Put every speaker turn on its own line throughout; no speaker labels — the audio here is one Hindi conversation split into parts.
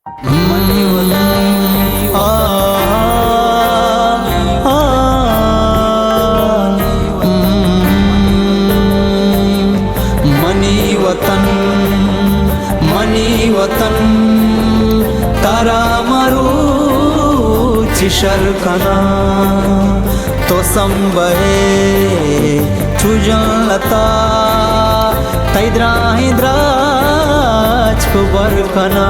मनी वतन तारा मरू चिशरकना तो संबहे चुजलता तैद्रा हिद्राज कुबरकना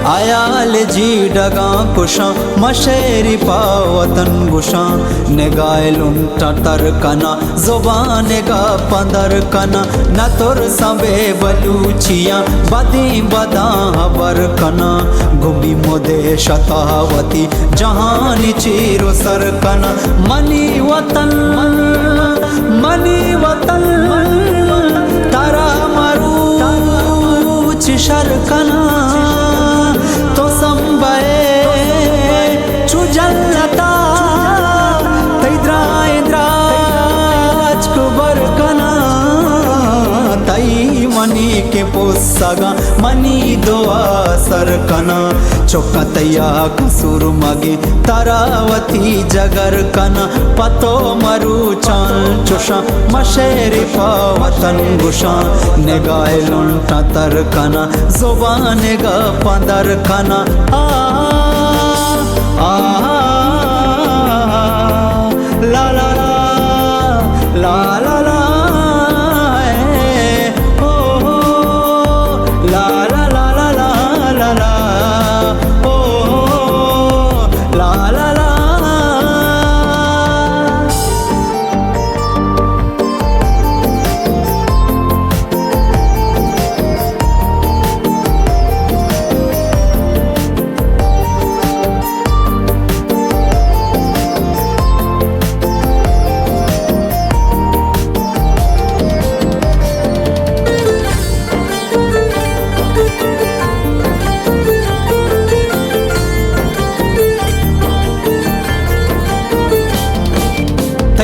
आयाल जी डगा कुशा मशेरी पावतन गुशा नेगायलुन टटर कना जुबान गा पंदर कना न तुर सबे बलूचिया बदी बदा हबर कना गुबी मोदे शतावती जहान चीरो सर कना मनी वतन तारा मरू चिशर कना तो संबहे चुजलता तैद्राज कुबर कना तई मनी के पोसगा मनी दोआ सर कना चौकतैया कसूर मगे तारावती जगर कना पतो मरु चाल चुषा मशेरी पावतन गुशा नेगायलुन टतर कना जुबान गा पंदर कना ला ला ला ला ला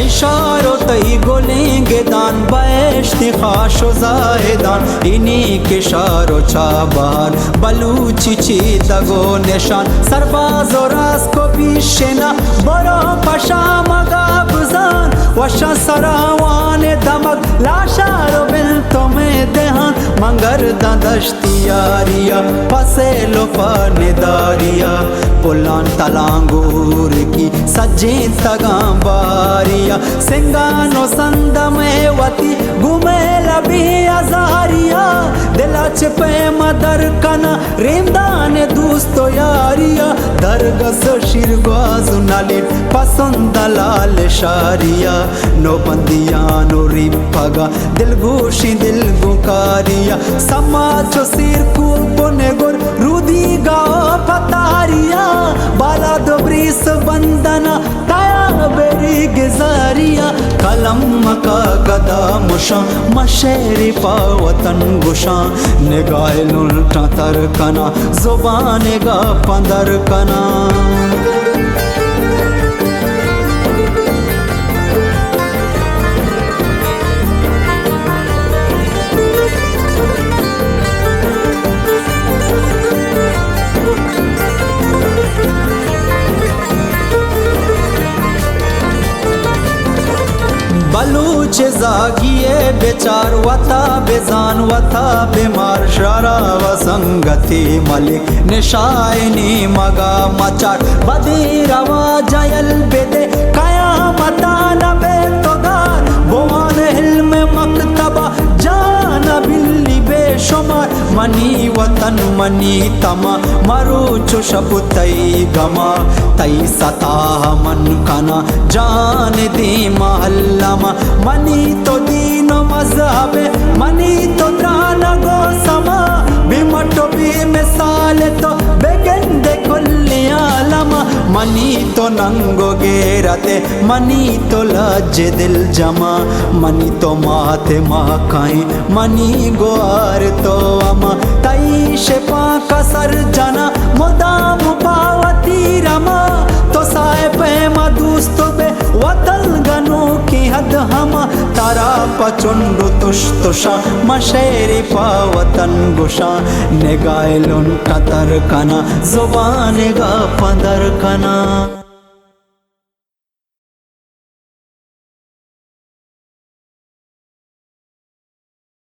इशारों तई गोलेंगे दान बैश्ती खाशो जाहिदान इन्हीं के शारो चाबार बलूची ची दगो निशान सरबाज और रास को पीशेना बरो पशा मगा बुजान वशा सरावान दमक लाशारो बिल तुम्हें देहान मंगर ददश्ती यारिया पसे लोफा निदारिया पुलान तलांगूर की सज्जी तगां बारिया सिंगानो संदमे वती घूमे लबी अजारिया दिला पे मदर कना रेमदान दोस्तो यारिया दरगस शिरगवाजु नालिट पसंद लाल शारिया नो बंदिया नो रिपगा दिल गोशी दिल गुकारिया समाज सिर को बोने गोर रुदी गा पतारिया बाला दोब्रीस बंदना ताया बेरी गिजारिया कलम का गदा मुशा मशेरी पावतन गुशा निगायलुन टतर कना जुबान गा पंदर कना बलूच जागिए बेचार वता बेजान वता बेमार शरा वसंगति मलिक निशायनी मगा मचार बदी रवा जयल बेदे कयामता नबे तोगार बोवान हिल्म मकतबा जान बिल्ली बेशुमार मनी वतन मनी तमा मरु चुशब तई गमा तई सता मन कना जान दी महल्लमा मनी तो दीन मजहबे मनी तो त्रान गो समा बिमटो भी मिसाल तो बेगंदे कुल्ली आलमा मनी तो नंगो गेरते मनी तो लज्जे दिल जमा मनी तो माथे माखाए मनी गोर तो अमा तई शेपा कसर जना मुदाम पावती रमा तो साए पे मधुस्तो बे वतल गनो की हद हम तारा पचुंडु तुष तुषा मशेरी पावतन गुशा निगाह लुन कतर कना जुबान गा पंदर कना।